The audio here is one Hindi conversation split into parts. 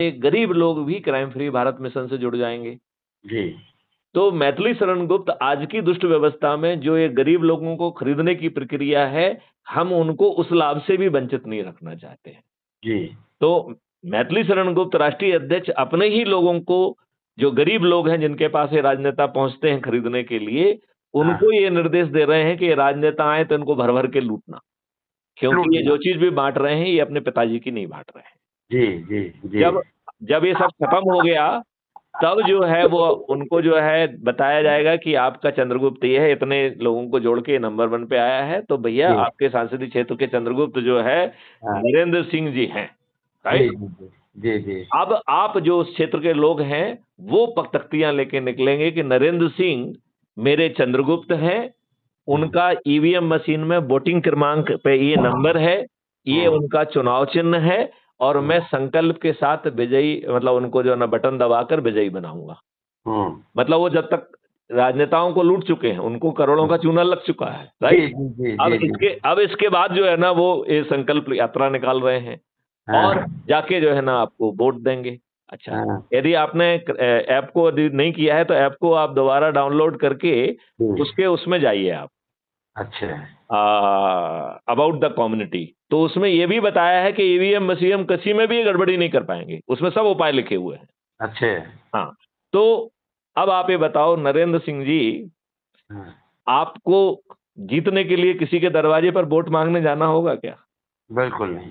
गरीब लोग भी क्राइम फ्री भारत मिशन से जुड़ जाएंगे। जी तो मैथिली शरण गुप्त आज की दुष्ट व्यवस्था में जो ये गरीब लोगों को खरीदने की प्रक्रिया है, हम उनको उस लाभ से भी वंचित नहीं रखना चाहते हैं। जी तो मैथिली शरण गुप्त राष्ट्रीय अध्यक्ष अपने ही लोगों को, जो गरीब लोग हैं जिनके पास ये राजनेता पहुंचते हैं खरीदने के लिए, हाँ, उनको ये निर्देश दे रहे हैं कि ये राजनेता आए तो इनको भर भर के लूटना, क्योंकि ये लूटना। जो चीज भी बांट रहे हैं ये अपने पिताजी की नहीं बांट रहे हैं। जी जी जी जब जब ये सब खत्म हो गया, तब जो है वो उनको जो है बताया जाएगा कि आपका चंद्रगुप्त ये है, इतने लोगों को जोड़ के नंबर 1 पे आया है, तो भैया जी आपके संसदीय क्षेत्र के चंद्रगुप्त जो है हाँ, नरेंद्र सिंह जी हैं, जी राइट? जी जी जी जी अब आप जो उस क्षेत्र के लोग हैं, वो तख्तियां लेके निकलेंगे कि नरेंद्र सिंह मेरे चंद्रगुप्त हैं, हम्म, उनका ईवीएम मशीन में वोटिंग क्रमांक पे ये नंबर है, ये हम्म, उनका चुनाव चिन्ह है, और मैं हम्म, संकल्प के साथ विजयी, मतलब उनको जो है ना बटन दबाकर विजयी बनाऊंगा। हम्म, मतलब वो जब तक राजनेताओं को लूट चुके हैं, उनको करोड़ों का चूना लग चुका है, जी राइट? जी जी अब जी जी इसके बाद जो है ना वो ये संकल्प यात्रा निकाल रहे हैं और हाँ जाके जो है ना आपको वोट देंगे। अच्छा, हाँ यदि आपने ऐप को यदि नहीं किया है तो ऐप को आप दोबारा डाउनलोड करके जी उसके उसमें जाइए आप, अच्छा अबाउट द कम्युनिटी। तो उसमें ये भी बताया है कि ईवीएम मशीएम किसी में भी ये गड़बड़ी नहीं कर पाएंगे, उसमें सब उपाय लिखे हुए हैं। अच्छा हाँ, तो अब आप ये बताओ नरेंद्र सिंह जी, हाँ, आपको जीतने के लिए किसी के दरवाजे पर वोट मांगने जाना होगा क्या? बिल्कुल नहीं।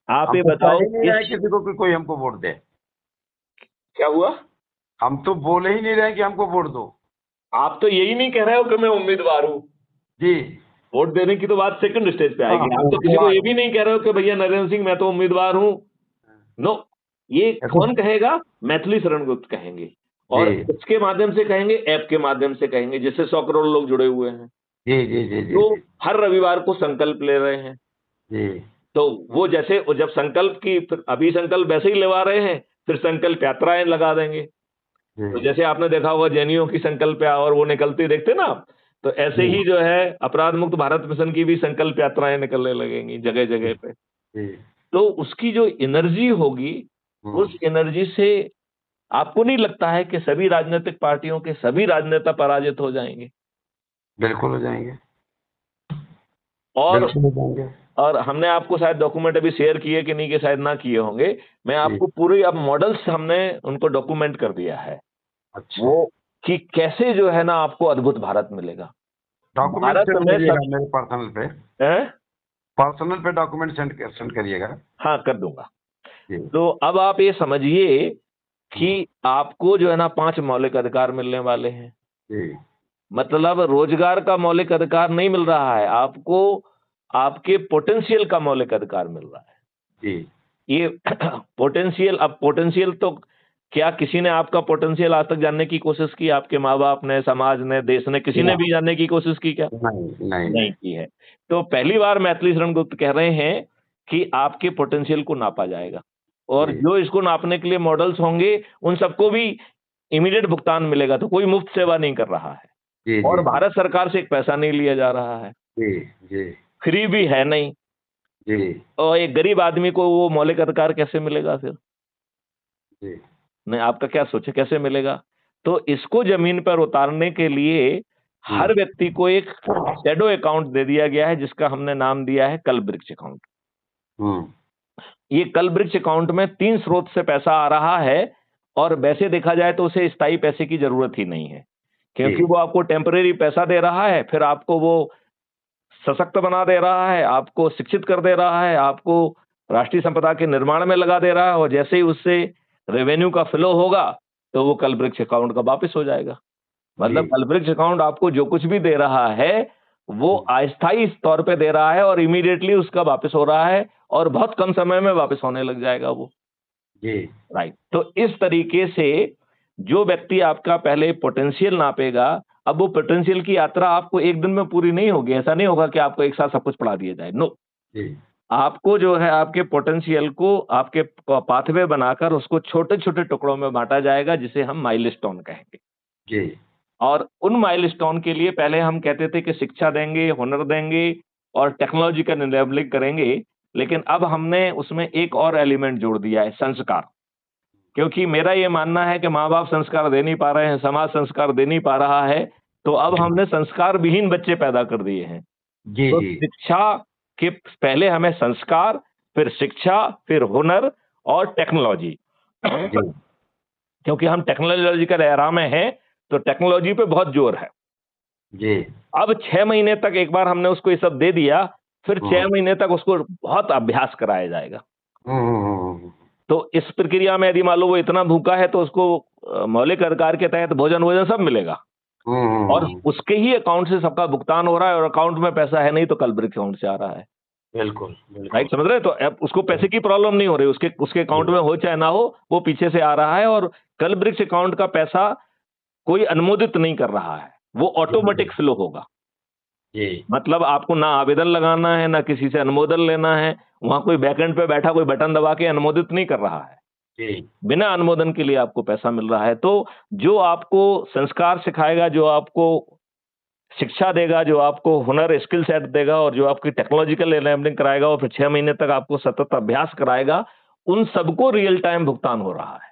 आप हम ये तो कह बताओ ही नहीं रहे इस किसी को कि कोई हमको वोट दे। क्या हुआ? हम तो बोल ही नहीं रहे कि हमको वोट दो। आप तो यही नहीं कह रहे हो कि मैं उम्मीदवार हूं। जी वोट देने की तो बात सेकंड स्टेज पे हाँ आएगी। आप तो किसी को उम्मीदवार ये भी हूँ। नहीं कह रहे हो कि भैया नरेंद्र सिंह मैं तो उम्मीदवार हूं। नो, ये ये तो कौन कहेगा? मैथिली शरण गुप्त कहेंगे। जी और इसके माध्यम से कहेंगे, ऐप के माध्यम से कहेंगे, जिससे 100 करोड़ लोग जुड़े हुए हैं। जी जी जी जी तो जी हर रविवार को संकल्प ले रहे हैं। जी तो वो जैसे वो जब संकल्प की, फिर अभी संकल्प वैसे ही लेवा रहे हैं, फिर संकल्प यात्राएं लगा देंगे। तो जी जैसे आपने देखा होगा जेएनयू की संकल्प और वो निकलती देखते ना आप, तो ऐसे जी ही जो है अपराध मुक्त भारत मिशन की भी संकल्प यात्राएं निकलने लगेंगी जगह जगह पे। जी तो उसकी जो एनर्जी होगी, हम्म, उस एनर्जी से आपको नहीं लगता है कि सभी राजनीतिक पार्टियों के सभी राजनेता पराजित हो जाएंगे? बिल्कुल हो जाएंगे। और बिल्कुल हो जाएंगे। और हमने आपको शायद डॉक्यूमेंट अभी शेयर किए कि नहीं, कि शायद ना किए होंगे। मैं जी आपको पूरी अब मॉडल्स हमने उनको डॉक्यूमेंट कर दिया है। अच्छा वो कि कैसे जो है ना आपको अद्भुत भारत मिलेगा। डॉक्यूमेंट भारत सेंड में सब करिएगा मेरे पर्सनल पे। हैं? पर्सनल पे डॉक्यूमेंट सेंड करिएगा। हाँ, कर दूंगा। जी तो अब आप ये समझिए हम्म, कि आपको जो है ना 5 मौलिक अधिकार मिलने वाले हैं। जी मतलब रोजगार का मौलिक अधिकार नहीं मिल रहा है, आपको आपके पोटेंशियल का मौलिक अधिकार मिल रहा है। जी ये पोटेंशियल, अब पोटेंशियल तो क्या किसी ने आपका पोटेंशियल आज तक जानने की कोशिश की? आपके माँ-बाप ने, समाज ने, देश ने, किसी ने ना, भी जानने की कोशिश की क्या? नहीं नहीं नहीं नहीं की है। तो पहली बार मैथिली शरण गुप्त कह रहे हैं कि आपके पोटेंशियल को नापा जाएगा, और जी जो इसको नापने के लिए मॉडल्स होंगे, उन सबको भी इमीडिएट भुगतान मिलेगा। तो कोई मुफ्त सेवा नहीं कर रहा है, जी और जी जी भारत सरकार से एक पैसा नहीं लिया जा रहा है, जी जी फ्री भी है नहीं। जी और एक गरीब आदमी को वो मौलिक अधिकार कैसे मिलेगा फिर? जी नहीं, आपका क्या सोच है कैसे मिलेगा? तो इसको ज़मीन पर उतारने के लिए हर हम्म व्यक्ति को एक शैडो अकाउंट दे दिया गया है, जिसका हमने नाम दिया है कल्पवृक्ष अकाउंट। हम्म ये कल्पवृक्ष अकाउंट में 3 स्रोत से पैसा आ रहा है, और वैसे देखा जाए तो उसे स्थायी पैसे की ज़रूरत ही नहीं है। जी क्योंकि वो आपको टेम्परेरी पैसा दे रहा है, फिर आपको वो सशक्त बना दे रहा है, आपको शिक्षित कर दे रहा है, आपको राष्ट्रीय संपदा के निर्माण में लगा दे रहा है, और जैसे ही उससे रेवेन्यू का फ्लो होगा, तो वो कल्पवृक्ष अकाउंट का वापस हो जाएगा। जी मतलब कल्पवृक्ष अकाउंट आपको जो कुछ भी दे रहा है, वो अस्थायी तौर पे दे रहा है, और इमीडिएटली उसका वापस हो रहा है, और बहुत कम समय में वापस होने लग जाएगा वो। जी राइट। तो इस तरीके से जो व्यक्ति आपका पहले पोटेंशियल नापेगा, अब वो पोटेंशियल की यात्रा आपको एक दिन में पूरी नहीं होगी। ऐसा नहीं होगा कि आपको एक साथ सब कुछ पढ़ा दिया जाए, नो। जी आपको जो है आपके पोटेंशियल को आपके पाथवे बनाकर उसको छोटे-छोटे टुकड़ों में बाँटा जाएगा, जिसे हम माइलस्टोन कहेंगे। जी और उन माइलस्टोन के लिए पहले हम कहते थे कि शिक्षा देंगे, हुनर देंगे और टेक्नोलॉजिकल इनेबलिंग करेंगे। लेकिन अब हमने उसमें एक और एलिमेंट जोड़ दिया है, संस्कार। क्योंकि मेरा ये मानना है कि माँ-बाप संस्कार दे नहीं पा रहे हैं, समाज संस्कार दे नहीं पा रहा है, तो अब हमने संस्कार विहीन बच्चे पैदा कर दिए हैं। जी, तो जी। शिक्षा के पहले हमें संस्कार, फिर शिक्षा, फिर हुनर और टेक्नोलॉजी। जी, क्योंकि हम टेक्नोलॉजिकल एरा में हैं, तो टेक्नोलॉजी पे बहुत जोर है। जी। अब 6 महीने तक एक बार हमने उसको ये सब दे दिया, फिर 6 हुँ। महीने तक उसको बहुत अभ्यास कराया जाएगा। हुँ, हुँ, हुँ, हुँ, हुँ। तो इस प्रक्रिया में यदि मान लो वो इतना भूखा है, तो उसको मौलिक अधिकार के तहत भोजन-वोजन सब मिलेगा हुँ, हुँ, और हुँ। उसके ही अकाउंट से सबका भुगतान हो रहा है और अकाउंट में पैसा है नहीं तो कल्प्रिट अकाउंट से आ रहा है। बिल्कुल, राइट, बिल्कुल। समझ रहे हैं? तो अब उसको पैसे की प्रॉब्लम नहीं हो रही, उसके उसके अकाउंट जी, में हो चाहे ना हो, वो पीछे से आ रहा है और कल्प्रिट अकाउंट का पैसा कोई अनुमोदित नहीं कर रहा है, वो जी, जी, ऑटोमेटिक फ्लो होगा। जी, मतलब आपको ना आवेदन लगाना है, ना किसी से अनुमोदन लेना है, वहाँ कोई बैकएंड पे बैठा कोई बटन दबा के अनुमोदित नहीं कर रहा है। जी, बिना अनुमोदन के लिए आपको पैसा मिल रहा है। तो जो आपको संस्कार सिखाएगा, जो आपको शिक्षा देगा, जो आपको हुनर स्किल सेट देगा और जो आपकी टेक्नोलॉजिकल एनेबलिंग कराएगा और फिर 6 महीने तक आपको सतत अभ्यास कराएगा, उन सबको रियल टाइम भुगतान हो रहा है।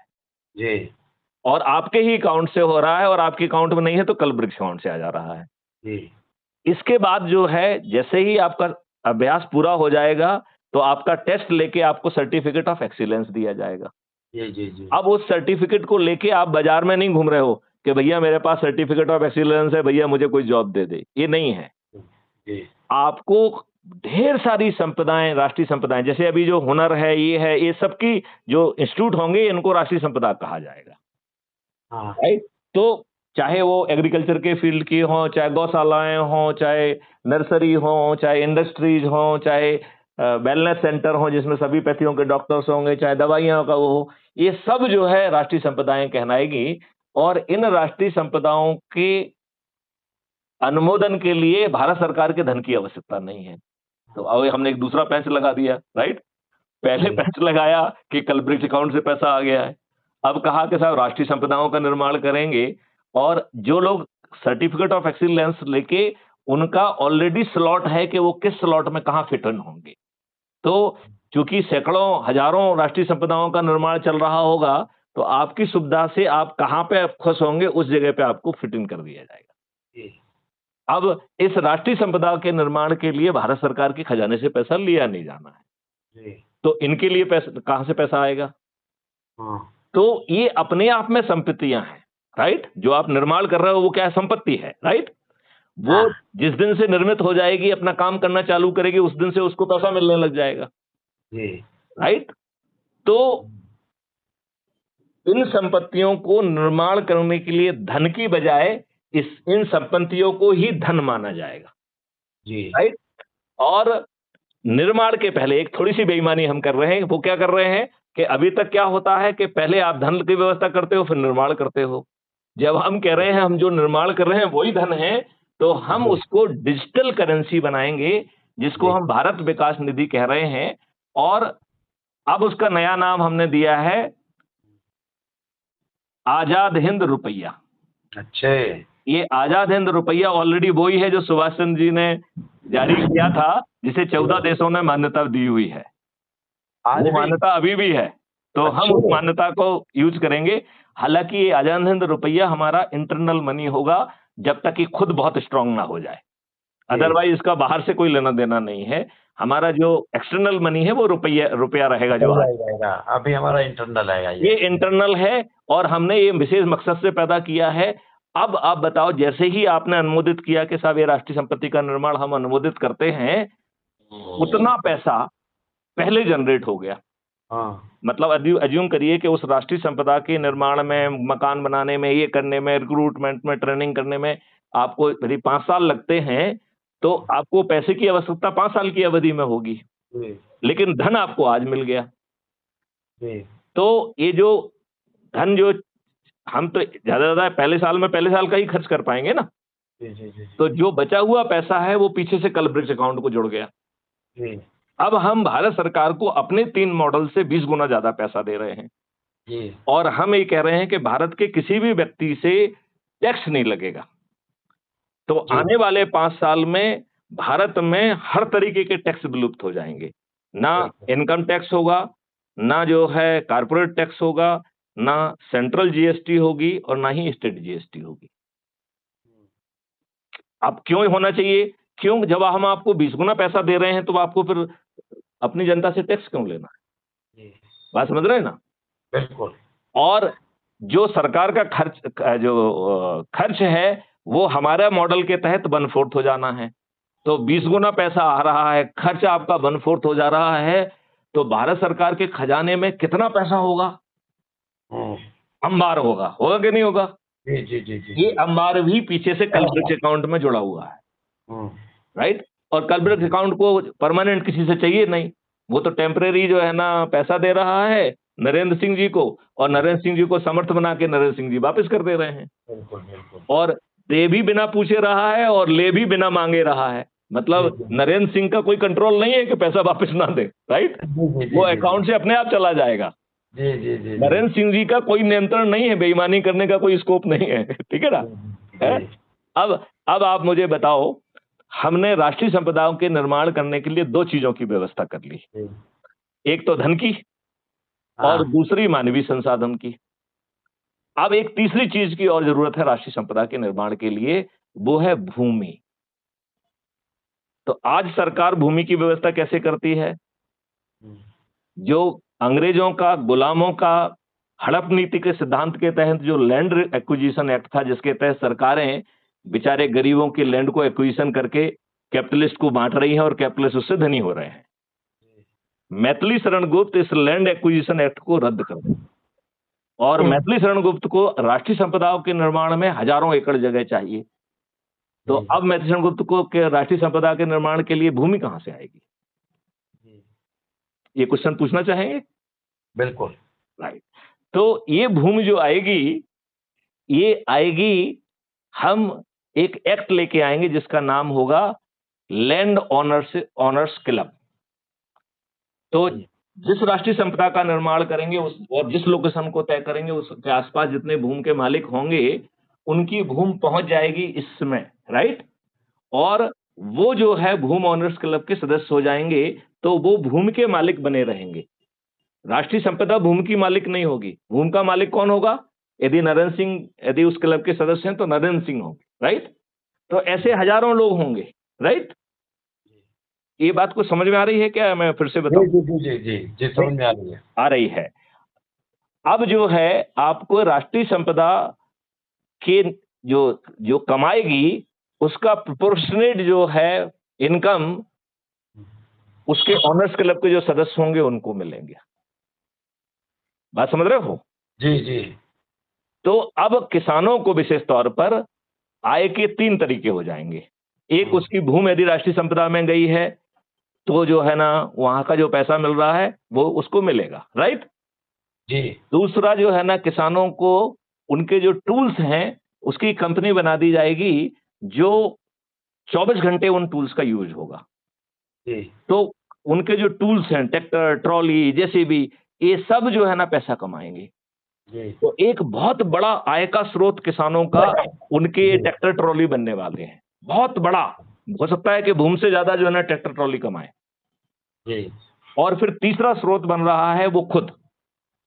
जी, और आपके ही अकाउंट से हो रहा है और आपके अकाउंट में नहीं है तो कल ब्रिक्स अकाउंट से आ जा रहा है। जी, इसके बाद जो है, जैसे ही आपका अभ्यास पूरा हो जाएगा, तो आपका टेस्ट लेके आपको सर्टिफिकेट ऑफ एक्सीलेंस दिया जाएगा। जी, जी, जी, अब उस सर्टिफिकेट को लेके आप बाजार में नहीं घूम रहे हो कि भैया मेरे पास सर्टिफिकेट ऑफ एक्सीलेंस है, भैया मुझे कोई जॉब दे दे। ये नहीं है। जी, आपको ढेर सारी संपदाएँ, राष्ट्रीय संपदाएँ, जैसे अभी जो हुनर है, ये सबकी जो इंस्टीट्यूट होंगे, इनको राष्ट्रीय संपदा कहा जाएगा। हाँ, राइट? तो चाहे वो एग्रीकल्चर के फील्ड की हों, चाहे गौशालाएँ हों, चाहे नर्सरी हों, चाहे इंडस्ट्रीज़ हों, चाहे वेलनेस सेंटर हों जिसमें सभी पैथियों के डॉक्टर्स होंगे, चाहे दवाइयों का वो हो, ये सब जो है राष्ट्रीय संपदाएँ कहलाएगी और इन राष्ट्रीय संपदाओं के अनुमोदन के लिए भारत सरकार के धन की आवश्यकता नहीं है। तो अब हमने एक दूसरा पैंच लगा दिया, राइट? पहले जी, पैंच लगाया कि कल्ब्रिट अकाउंट से पैसा आ गया है। अब कहा कि साहब राष्ट्रीय संपदाओं का निर्माण करेंगे और जो लोग सर्टिफिकेट ऑफ एक्सीलेंस लेके उनका ऑलरेडी स्लॉट है कि वो किस स्लॉट में कहाँ फिट इन होंगे। तो चूँकि सैकड़ों, हज़ारों राष्ट्रीय संपदाओं का निर्माण चल रहा होगा, तो आपकी सुविधा से आप कहाँ पे खुश होंगे, उस जगह पे आपको फिट इन कर दिया जाएगा। जी, अब इस राष्ट्रीय संपदा के निर्माण के लिए भारत सरकार के खजाने से पैसा लिया नहीं जाना है। जी, तो इनके लिए पैसा कहाँ से पैसा आएगा? हाँ, तो ये अपने आप में संपत्तियाँ हैं, राइट? जो आप निर्माण कर रहे हो वो क्या है? संपत्ति है, राइट? वो हाँ, जिस दिन से निर्मित हो जाएगी, अपना काम करना चालू करेगी, उस दिन से उसको पैसा मिलने लग जाएगा, जी, राइट? तो इन संपत्तियों को निर्माण करने के लिए धन की बजाय इस इन संपत्तियों को ही धन माना जाएगा, जी, राइट? और निर्माण के पहले एक थोड़ी-सी बेईमानी हम कर रहे हैं, वो क्या कर रहे हैं कि अभी तक क्या होता है कि पहले आप धन की व्यवस्था करते हो, फिर निर्माण करते हो। जब हम कह रहे हैं हम जो निर्माण कर रहे हैं वही धन है, तो हम जी, उसको डिजिटल करेंसी बनाएँगे, जिसको जी, हम भारत विकास निधि कह रहे हैं और अब उसका नया नाम हमने दिया है आज़ाद हिंद रुपया। अच्छे, ये आज़ाद हिंद रुपया ऑलरेडी वो ही है जो सुभाष चंद्र जी ने जारी किया था, जिसे 14 देशों ने मान्यता दी हुई है। आज वो भी? मान्यता अभी भी है, तो हम उस अच्छे, मान्यता को यूज़ करेंगे। हालाँकि ये आज़ाद हिंद रुपया हमारा इंटरनल मनी होगा, जब तक ये खुद बहुत स्ट्रॉन्ग ना हो जाए। जी, अदरवाइज़ इसका बाहर से कोई लेना-देना नहीं है। हमारा जो एक्सटर्नल मनी है वो रुपया रुपया रहेगा जो चल आज जाएगा, अभी हमारा इंटरनल आएगा ये ये। इंटरनल है और हमने ये विशेष मकसद से पैदा किया है। अब आप बताओ जैसे ही आपने अनुमोदित किया कि साहब ये राष्ट्रीय संपत्ति का निर्माण हम अनुमोदित करते हैं, उतना पैसा पहले जनरेट हो गया। हाँ, मतलब अज़्यूम करिए कि उस राष्ट्रीय संपदा के निर्माण में, मकान बनाने में, ये करने में, रिक्रूटमेंट में, ट्रेनिंग करने में आपको यदि 5 साल लगते हैं, तो आपको पैसे की आवश्यकता 5 साल की अवधि में होगी। जी, लेकिन धन आपको आज मिल गया। जी, तो ये जो धन जो हम तो ज़्यादा से ज़्यादा पहले साल का ही खर्च कर पाएँगे ना। जी, जी, जी, तो जो बचा हुआ पैसा है वो पीछे से कल ब्रिज अकाउंट को जुड़ गया। जी, अब हम भारत सरकार को अपने 3 मॉडल से 20 गुना ज़्यादा पैसा दे रहे हैं जी, और हम ये कह रहे हैं कि भारत के किसी भी व्यक्ति से टैक्स नहीं लगेगा। तो जी, आने वाले 5 साल में भारत में हर तरीके के टैक्स विलुप्त हो जाएँगे। ना बिल्कुल। इनकम टैक्स होगा, ना जो है कारपोरेट टैक्स होगा, ना सेंट्रल जीएसटी होगी और ना ही स्टेट जीएसटी होगी। अब क्यों होना चाहिए? क्यों? जब हम आपको 20 गुना पैसा दे रहे हैं तो आपको फिर अपनी जनता से टैक्स क्यों लेना है? जी, बात समझ रहे हैं ना? बिल्कुल। और जो सरकार का खर्च है, वो हमारे मॉडल के तहत 1/4 हो जाना है। तो 20 गुना पैसा आ रहा है, खर्च आपका 1/4 हो जा रहा है, तो भारत सरकार के खजाने में कितना पैसा होगा? हुँ। अंबार होगा कि नहीं होगा? जी, जी, जी, जी, ये जी। अंबार भी पीछे से कल्पित अकाउंट में जुड़ा हुआ है, हुँ, राइट? और कल्पित अकाउंट को परमानेंट किसी से चाहिए नहीं, वो तो टेम्परेरी जो है ना पैसा दे रहा है नरेंद्र सिंह जी को, और नरेंद्र सिंह जी को समर्थ बना के नरेंद्र सिंह जी वापस कर दे रहे हैं। बिल्कुल, बिल्कुल। और दे भी बिना पूछे रहा है और ले भी बिना मांगे रहा है। जी, मतलब जी। नरेंद्र सिंह का कोई कंट्रोल नहीं है कि पैसा वापस ना दे, राइट? जी, जी, जी, वो जी, जी। अकाउंट से अपने आप चला जाएगा। जी, जी, जी, जी। नरेंद्र सिंह जी का कोई नियंत्रण नहीं है, बेईमानी करने का कोई स्कोप नहीं है, ठीक है ना? जी, हैं? अब आप मुझे बताओ, हमने राष्ट्रीय संपदाओं के निर्माण करने के लिए 2 चीज़ों की व्यवस्था कर ली। जी। एक तो धन की और हाँ, दूसरी मानवीय संसाधन की। अब एक तीसरी चीज़ की और ज़रूरत है राष्ट्रीय संपदा के निर्माण के लिए, वो है भूमि। तो आज सरकार भूमि की व्यवस्था कैसे करती है? हुँ, जो अंग्रेजों का, गुलामों का हड़प नीति के सिद्धांत के तहत जो लैंड एक्विजिशन एक्ट था, जिसके तहत सरकारें बेचारे गरीबों की लैंड को एक्विजिशन करके कैपिटलिस्ट को बाँट रही हैं और कैपिटलिस्ट उससे धनी हो रहे हैं। जी। मैथिली शरण गुप्त इस लैंड एक्विजिशन एक्ट को रद्द कर दें और हुँ, मैथिली शरण गुप्त को राष्ट्रीय संपदाओं के निर्माण में हजारों एकड़ जगह चाहिए। तो जी, अब मैथिली शरण गुप्त को के राष्ट्रीय संपदा के निर्माण के लिए भूमि कहाँ से आएगी? जी। ये क्वेश्चन पूछना चाहेंगे? बिल्कुल। राइट। तो ये भूमि जो आएगी, ये आएगी, हम एक एक्ट लेके आएँगे जिसका नाम होगा लैंड ओनर्स क्लब। तो जी, जिस राष्ट्रीय संपदा का निर्माण करेंगे उस और जिस लोकेशन को तय करेंगे उसके आस-पास जितने भूमि के मालिक होंगे, उनकी भूमि पहुँच जाएगी इसमें, राइट? और वो जो है भूमि ओनर्स क्लब के सदस्य हो जाएँगे, तो वो भूमि के मालिक बने रहेंगे। राष्ट्रीय संपदा भूमि की मालिक नहीं होगी। भूमि का मालिक कौन होगा? यदि उस क्लब के सदस्य हैं तो नरेंद्र सिंह होंगे, राइट? तो ऐसे हज़ारों लोग होंगे, राइट? जी। ये बात को समझ में आ रही है क्या? मैं फिर से जी, बताऊँ? जी, जी, जी, जी, जी, समझ में आ रही है। आ रही है। अब जो है आपको राष्ट्रीय संपदा के जो जो कमाएगी, उसका प्रोपोर्शनेट जो है इनकम हुँ, उसके ओनर्स क्लब के जो सदस्य होंगे उनको मिलेंगे। बात समझ रहे हो? जी, जी। तो अब किसानों को विशेष तौर पर आय के 3 तरीके हो जाएँगे। एक हुँ, उसकी भूमि यदि राष्ट्रीय संपदा में गई है, तो जो है ना वहाँ का जो पैसा मिल रहा है, वो उसको मिलेगा, राइट? जी, दूसरा जो है ना किसानों को उनके जो टूल्स हैं, उसकी कंपनी बना दी जाएगी, जो 24 घंटे उन टूल्स का यूज़ होगा। जी, तो उनके जो टूल्स हैं, ट्रैक्टर, ट्रॉली, जेसीबी, ये सब जो है ना पैसा कमाएँगे। जी। तो एक बहुत बड़ा आय का स्रोत किसानों का उनके जी, ट्रैक्टर ट्रॉली बनने वाले हैं। बहुत बड़ा। हो सकता है कि भूमि से ज़्यादा जो है ना ट्रैक्टर ट्रॉली कमाएँ। जी। और फिर तीसरा स्रोत बन रहा है वो खुद,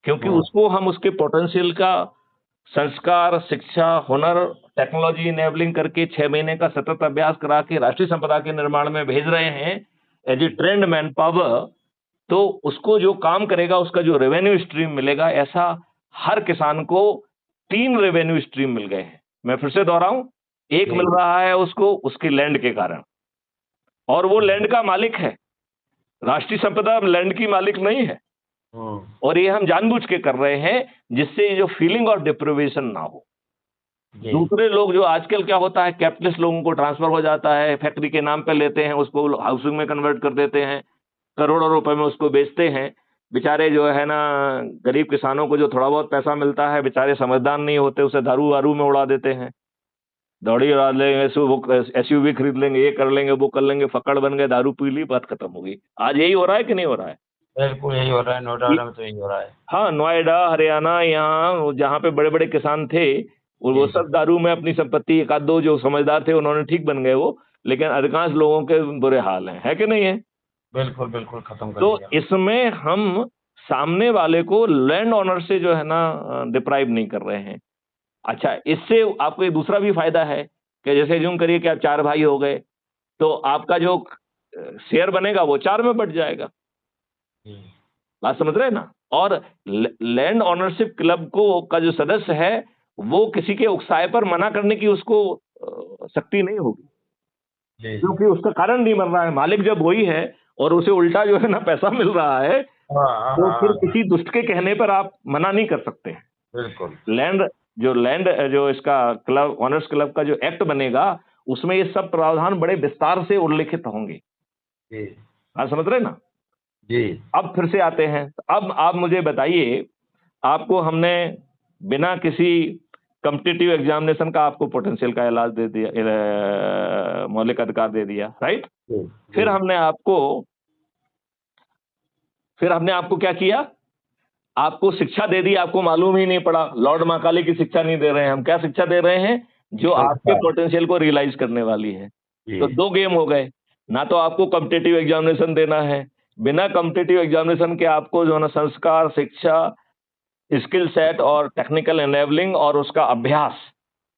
क्योंकि हुँ, उसको हम उसके पोटेंशियल का संस्कार, शिक्षा, हुनर, टेक्नोलॉजी इनेबलिंग करके 6 महीने का सतत अभ्यास करा के राष्ट्रीय संपदा के निर्माण में भेज रहे हैं as a trained manpower, तो उसको जो काम करेगा उसका जो रेवेन्यू स्ट्रीम मिलेगा, ऐसा हर किसान को 3 रेवेन्यू स्ट्रीम मिल गए हैं। मैं फिर से दोहराऊँ, एक जी। मिल रहा है उसको उसकी लैंड के कारण और वो हुँ, लैंड का मालिक है। राष्ट्रीय संपदा लैंड की मालिक नहीं है हुँ, और ये हम जानबूझ के कर रहे हैं जिससे ये जो फीलिंग ऑफ डिप्रिवेशन ना हो। जी, दूसरे लोग जो आजकल क्या होता है कैपिटलिस्ट लोगों को ट्रांसफर हो जाता है, फैक्ट्री के नाम पे लेते हैं, उसको हाउसिंग में कन्वर्ट कर देते हैं, करोड़ों रुपए में उसको बेचते हैं। बेचारे जो है ना गरीब किसानों को जो थोड़ा बहुत पैसा मिलता है, बेचारे समझदार नहीं होते, उसे दारू-वारू में उड़ा देते हैं। दौड़ी उड़ा लेंगे, एसयूवी खरीद लेंगे, ये कर लेंगे, वो कर लेंगे, फक्कड़ बन गए, दारू पी ली, बात खत्म हो गई। आज यही हो रहा है कि नहीं हो रहा है? बिल्कुल यही हो रहा है, ये नोएडा में तो यही हो रहा है। हाँ, नोएडा, हरियाणा यहाँ जहाँ पे बड़े-बड़े किसान थे, वो जी, सब दारू में अपनी संपत्ति एक आध 2 जो समझदार थे उन्होंने ठीक बन गए वो, लेकिन अधिकांश लोगों के बुरे हाल हैं, है कि नहीं है? बिल्कुल बिल्कुल खत्म कर तो दिया। इसमें हम सामने वाले को लैंड ओनर से जो है ना डिप्राइव नहीं कर रहे हैं। अच्छा, इससे आपको एक दूसरा भी फायदा है कि जैसे यूं करिए कि आप 4 भाई हो गए, तो आपका जो शेयर बनेगा वो 4 में बँट जाएगा। जी, बात समझ रहे हैं ना? और लैंड ओनरशिप क्लब को का जो सदस्य है, वो किसी के उकसाए पर मना करने की उसको शक्ति नहीं होगी। जी, जी। क्योंकि उसका कारण नहीं बन रहा है, मालिक जब वही है और उसे उल्टा जो है ना पैसा मिल रहा है, हाँ, हाँ, तो हाँ, फिर हाँ, किसी दुष्ट के कहने पर आप मना नहीं कर सकते हैं। बिल्कुल। लैंड जो इसका क्लब ओनर्स क्लब का जो एक्ट बनेगा, उसमें ये सब प्रावधान बड़े विस्तार से उल्लिखित होंगे। जी, आप समझ रहे हैं ना? जी, अब फिर से आते हैं, अब आप मुझे बताइए, आपको हमने बिना किसी कॉम्पिटिटिव एग्जामिनेशन का आपको पोटेंशियल का इलाज दे दिया, मौलिक अधिकार दे दिया, राइट? जी, फिर जी, हमने आपको फिर हमने आपको क्या किया? आपको शिक्षा दे दी, आपको मालूम ही नहीं पड़ा। लॉर्ड मैकाले की शिक्षा नहीं दे रहे हैं हम, क्या शिक्षा दे रहे हैं? जो आपके संस्कार। पोटेंशियल को रियलाइज़ करने वाली है। तो जी, 2 गेम हो गए, ना तो आपको कॉम्पिटिटिव एग्जामिनेशन देना है, बिना कॉम्पिटिटिव एग्जामिनेशन के आपको जो है ना संस्कार, शिक्षा, स्किल सेट और टेक्निकल इनेबलिंग और उसका अभ्यास,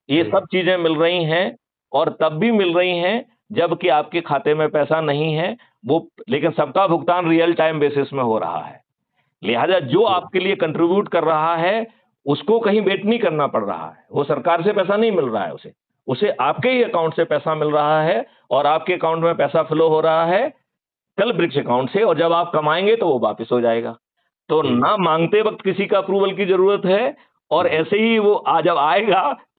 ये जी, सब चीज़ें मिल रही हैं और तब भी मिल रही हैं जबकि आपके खाते में पैसा नहीं है, वो लेकिन सबका भुगतान रियल टाइम बेसिस में हो रहा है। लिहाजा जो जी, आपके लिए कंट्रीब्यूट कर रहा है, उसको कहीं वेट नहीं करना पड़ रहा है। वो सरकार से पैसा नहीं मिल रहा है उसे। उसे आपके ही अकाउंट से पैसा मिल रहा है और आपके अकाउंट में पैसा फ्लो हो रहा है कल वृक्ष अकाउंट से और जब आप कमाएँगे तो वो वापस हो जाएगा। तो जी, ना माँगते वक़्त किसी का अप्रूवल की ज़रूरत है और जी। ऐसे ही वो जब आएगा